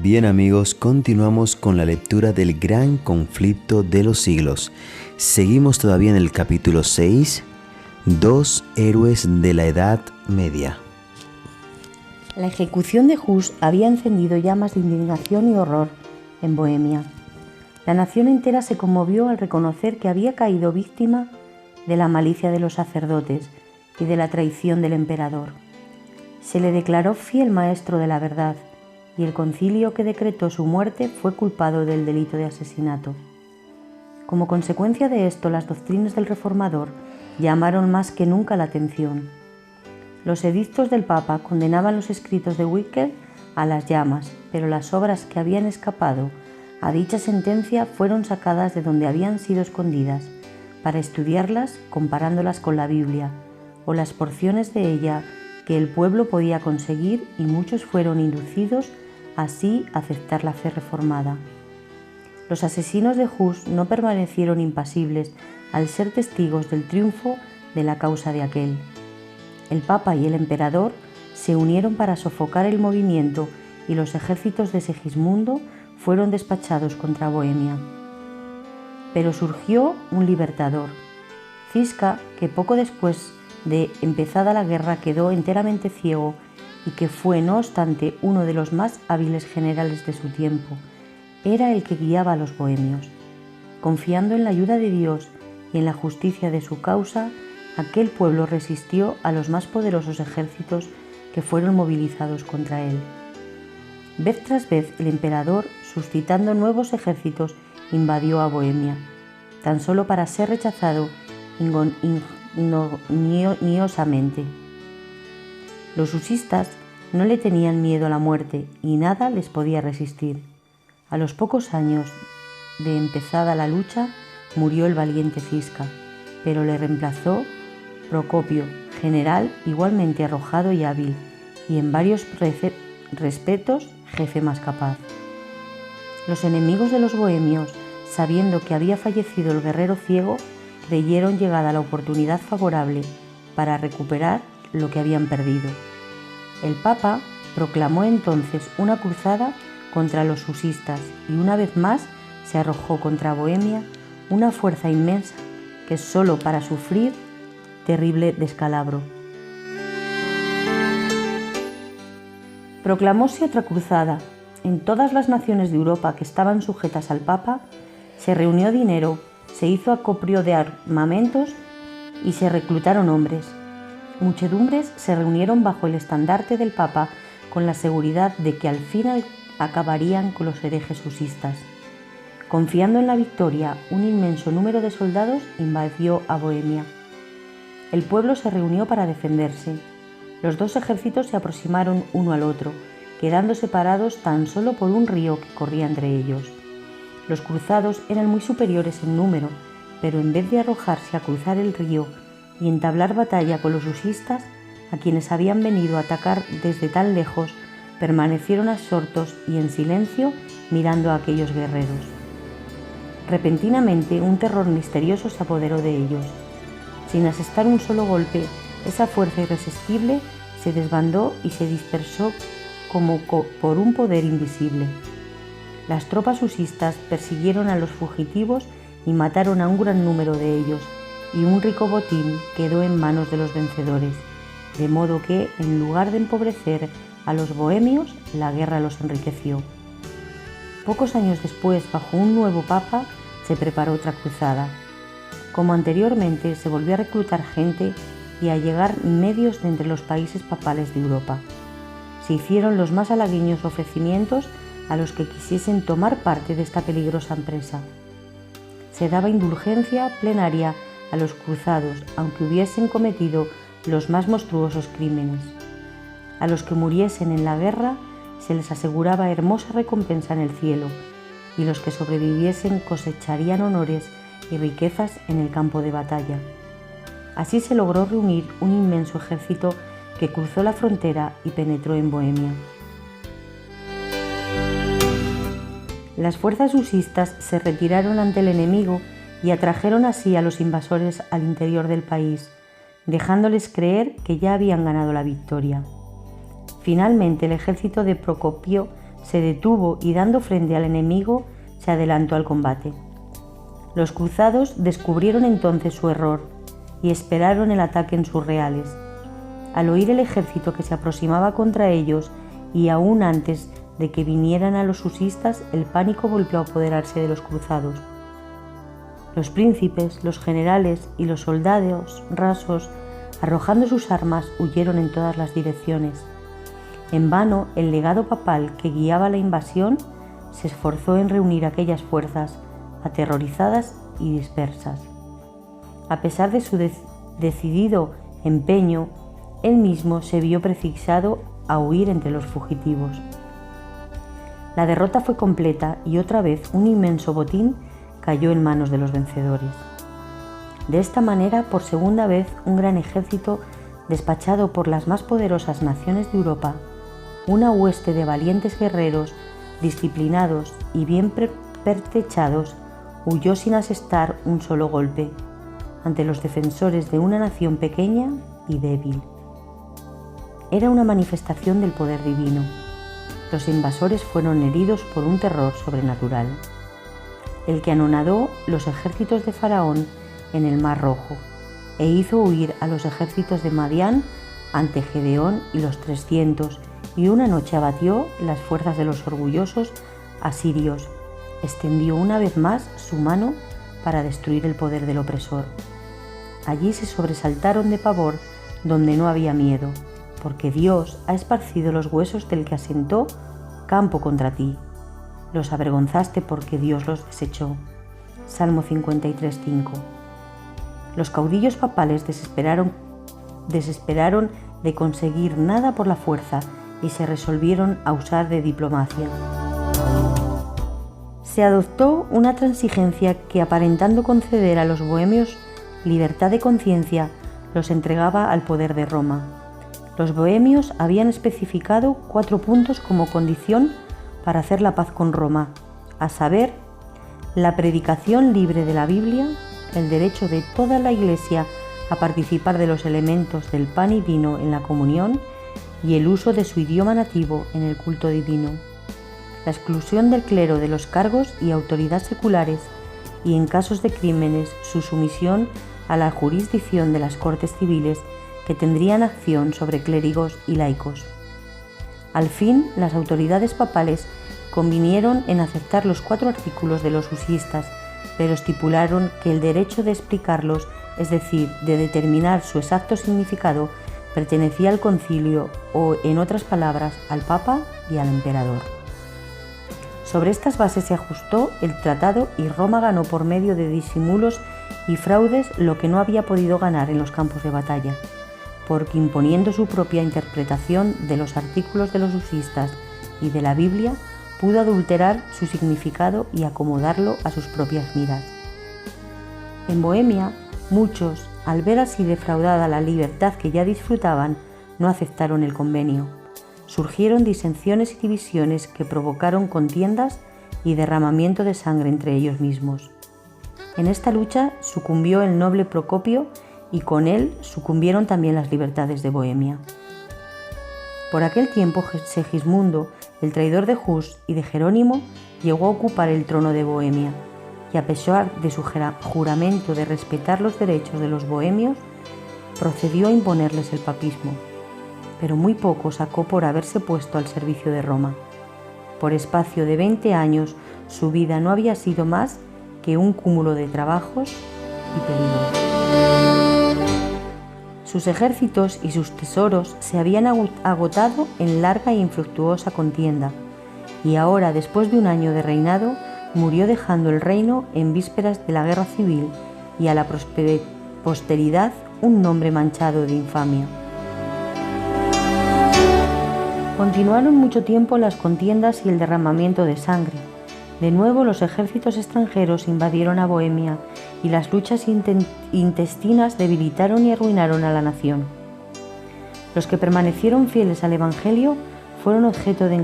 Bien amigos, continuamos con la lectura del gran conflicto de los siglos. Seguimos todavía en el capítulo 6, dos héroes de la Edad Media. La ejecución de Hus había encendido llamas de indignación y horror en Bohemia. La nación entera se conmovió al reconocer que había caído víctima de la malicia de los sacerdotes y de la traición del emperador. Se le declaró fiel maestro de la verdad y el concilio que decretó su muerte fue culpado del delito de asesinato. Como consecuencia de esto, las doctrinas del reformador llamaron más que nunca la atención. Los edictos del Papa condenaban los escritos de Wycliffe a las llamas, pero las obras que habían escapado a dicha sentencia fueron sacadas de donde habían sido escondidas para estudiarlas comparándolas con la Biblia o las porciones de ella que el pueblo podía conseguir, y muchos fueron inducidos así a aceptar la fe reformada. Los asesinos de Hus no permanecieron impasibles al ser testigos del triunfo de la causa de aquel. El Papa y el emperador se unieron para sofocar el movimiento y los ejércitos de Segismundo fueron despachados contra Bohemia. Pero surgió un libertador, Ziska, que poco después de empezada la guerra quedó enteramente ciego y que fue, no obstante, uno de los más hábiles generales de su tiempo. Era el que guiaba a los bohemios. Confiando en la ayuda de Dios y en la justicia de su causa, aquel pueblo resistió a los más poderosos ejércitos que fueron movilizados contra él. Vez tras vez el emperador, suscitando nuevos ejércitos, invadió a Bohemia, tan solo para ser rechazado ignominiosamente. Los husistas no le tenían miedo a la muerte y nada les podía resistir. A los pocos años de empezada la lucha murió el valiente Ziska, pero le reemplazó Procopio, general igualmente arrojado y hábil, y en varios respetos jefe más capaz. Los enemigos de los bohemios, sabiendo que había fallecido el guerrero ciego, creyeron llegada la oportunidad favorable para recuperar lo que habían perdido. El Papa proclamó entonces una cruzada contra los husistas y una vez más se arrojó contra Bohemia una fuerza inmensa que solo para sufrir terrible descalabro. Proclamóse otra cruzada. En todas las naciones de Europa que estaban sujetas al Papa se reunió dinero, se hizo acopio de armamentos y se reclutaron hombres. Muchedumbres se reunieron bajo el estandarte del Papa con la seguridad de que al fin acabarían con los herejes husistas. Confiando en la victoria, un inmenso número de soldados invadió a Bohemia. El pueblo se reunió para defenderse. Los dos ejércitos se aproximaron uno al otro, quedando separados tan solo por un río que corría entre ellos. Los cruzados eran muy superiores en número, pero en vez de arrojarse a cruzar el río y entablar batalla con los husistas, a quienes habían venido a atacar desde tan lejos, permanecieron absortos y en silencio mirando a aquellos guerreros. Repentinamente un terror misterioso se apoderó de ellos. Sin asestar un solo golpe, esa fuerza irresistible se desbandó y se dispersó como por un poder invisible. Las tropas husistas persiguieron a los fugitivos y mataron a un gran número de ellos, y un rico botín quedó en manos de los vencedores, de modo que, en lugar de empobrecer a los bohemios, la guerra los enriqueció. Pocos años después, bajo un nuevo papa, se preparó otra cruzada. Como anteriormente, se volvió a reclutar gente y a llegar medios de entre los países papales de Europa. Se hicieron los más halagüeños ofrecimientos a los que quisiesen tomar parte de esta peligrosa empresa. Se daba indulgencia plenaria a los cruzados, aunque hubiesen cometido los más monstruosos crímenes. A los que muriesen en la guerra se les aseguraba hermosa recompensa en el cielo, y los que sobreviviesen cosecharían honores y riquezas en el campo de batalla. Así se logró reunir un inmenso ejército que cruzó la frontera y penetró en Bohemia. Las fuerzas husistas se retiraron ante el enemigo y atrajeron así a los invasores al interior del país, dejándoles creer que ya habían ganado la victoria. Finalmente el ejército de Procopio se detuvo y dando frente al enemigo se adelantó al combate. Los cruzados descubrieron entonces su error y esperaron el ataque en sus reales. Al oír el ejército que se aproximaba contra ellos y aún antes de que vinieran a los husistas, el pánico volvió a apoderarse de los cruzados. Los príncipes, los generales y los soldados rasos, arrojando sus armas, huyeron en todas las direcciones. En vano, el legado papal que guiaba la invasión se esforzó en reunir aquellas fuerzas, aterrorizadas y dispersas. A pesar de su decidido empeño, él mismo se vio precisado a huir entre los fugitivos. La derrota fue completa y otra vez un inmenso botín cayó en manos de los vencedores. De esta manera, por segunda vez, un gran ejército despachado por las más poderosas naciones de Europa, una hueste de valientes guerreros, disciplinados y bien pertrechados, huyó sin asestar un solo golpe ante los defensores de una nación pequeña y débil. Era una manifestación del poder divino. Los invasores fueron heridos por un terror sobrenatural, el que anonadó los ejércitos de Faraón en el Mar Rojo e hizo huir a los ejércitos de Madián ante Gedeón y los 300, y una noche abatió las fuerzas de los orgullosos asirios. Extendió una vez más su mano para destruir el poder del opresor. Allí se sobresaltaron de pavor donde no había miedo, porque Dios ha esparcido los huesos del que asentó campo contra ti. Los avergonzaste porque Dios los desechó. Salmo 53:5. Los caudillos papales desesperaron de conseguir nada por la fuerza y se resolvieron a usar de diplomacia. Se adoptó una transigencia que, aparentando conceder a los bohemios libertad de conciencia, los entregaba al poder de Roma. Los bohemios habían especificado 4 puntos como condición para hacer la paz con Roma, a saber, la predicación libre de la Biblia, el derecho de toda la Iglesia a participar de los elementos del pan y vino en la comunión y el uso de su idioma nativo en el culto divino, la exclusión del clero de los cargos y autoridad seculares y, en casos de crímenes, su sumisión a la jurisdicción de las cortes civiles que tendrían acción sobre clérigos y laicos. Al fin, las autoridades papales convinieron en aceptar los 4 artículos de los husistas, pero estipularon que el derecho de explicarlos, es decir, de determinar su exacto significado, pertenecía al concilio o, en otras palabras, al papa y al emperador. Sobre estas bases se ajustó el tratado y Roma ganó por medio de disimulos y fraudes lo que no había podido ganar en los campos de batalla, porque imponiendo su propia interpretación de los artículos de los husistas y de la Biblia, pudo adulterar su significado y acomodarlo a sus propias miras. En Bohemia, muchos, al ver así defraudada la libertad que ya disfrutaban, no aceptaron el convenio. Surgieron disensiones y divisiones que provocaron contiendas y derramamiento de sangre entre ellos mismos. En esta lucha sucumbió el noble Procopio y con él sucumbieron también las libertades de Bohemia. Por aquel tiempo Segismundo, el traidor de Hus y de Jerónimo, llegó a ocupar el trono de Bohemia, y a pesar de su juramento de respetar los derechos de los bohemios, procedió a imponerles el papismo, pero muy poco sacó por haberse puesto al servicio de Roma. Por espacio de 20 años su vida no había sido más que un cúmulo de trabajos y peligros. Sus ejércitos y sus tesoros se habían agotado en larga e infructuosa contienda, y ahora, después de un año de reinado, murió dejando el reino en vísperas de la guerra civil y a la posteridad un nombre manchado de infamia. Continuaron mucho tiempo las contiendas y el derramamiento de sangre. De nuevo los ejércitos extranjeros invadieron a Bohemia y las luchas intestinas debilitaron y arruinaron a la nación. Los que permanecieron fieles al Evangelio fueron objeto de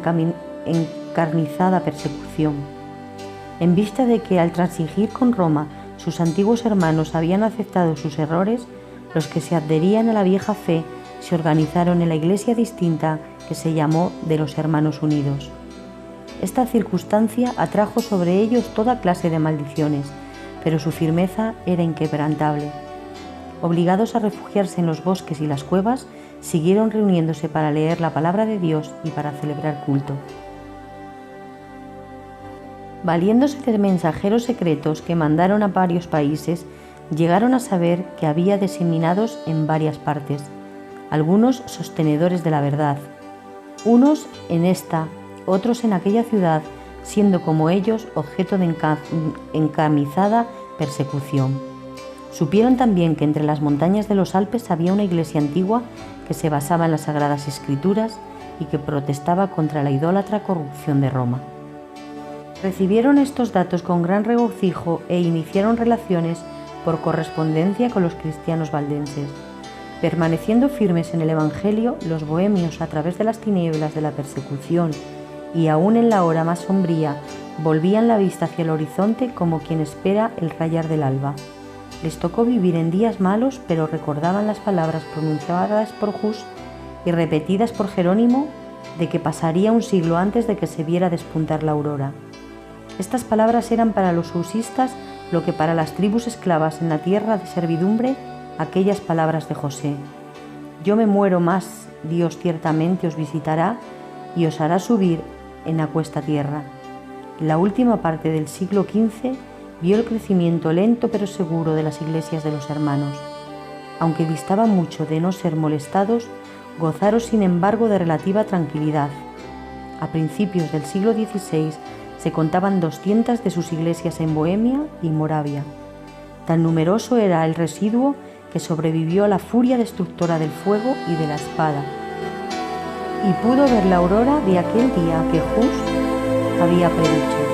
encarnizada persecución. En vista de que al transigir con Roma sus antiguos hermanos habían aceptado sus errores, los que se adherían a la vieja fe se organizaron en la iglesia distinta que se llamó de los Hermanos Unidos. Esta circunstancia atrajo sobre ellos toda clase de maldiciones, pero su firmeza era inquebrantable. Obligados a refugiarse en los bosques y las cuevas, siguieron reuniéndose para leer la palabra de Dios y para celebrar culto. Valiéndose de mensajeros secretos que mandaron a varios países, llegaron a saber que había diseminados en varias partes, algunos sostenedores de la verdad, unos en esta, otros en aquella ciudad, siendo como ellos objeto de encarnizada persecución. Supieron también que entre las montañas de los Alpes había una iglesia antigua que se basaba en las Sagradas Escrituras y que protestaba contra la idólatra corrupción de Roma. Recibieron estos datos con gran regocijo e iniciaron relaciones por correspondencia con los cristianos valdenses. Permaneciendo firmes en el Evangelio, los bohemios, a través de las tinieblas de la persecución y aún en la hora más sombría, volvían la vista hacia el horizonte como quien espera el rayar del alba. Les tocó vivir en días malos, pero recordaban las palabras pronunciadas por Hus y repetidas por Jerónimo de que pasaría un siglo antes de que se viera despuntar la aurora. Estas palabras eran para los husistas lo que para las tribus esclavas en la tierra de servidumbre aquellas palabras de José: yo me muero, más Dios ciertamente os visitará y os hará subir en aquesta tierra. La última parte del siglo XV vio el crecimiento lento pero seguro de las iglesias de los hermanos. Aunque distaban mucho de no ser molestados, gozaron sin embargo de relativa tranquilidad. A principios del siglo XVI se contaban 200 de sus iglesias en Bohemia y Moravia. Tan numeroso era el residuo que sobrevivió a la furia destructora del fuego y de la espada, y pudo ver la aurora de aquel día que Hus había predicho.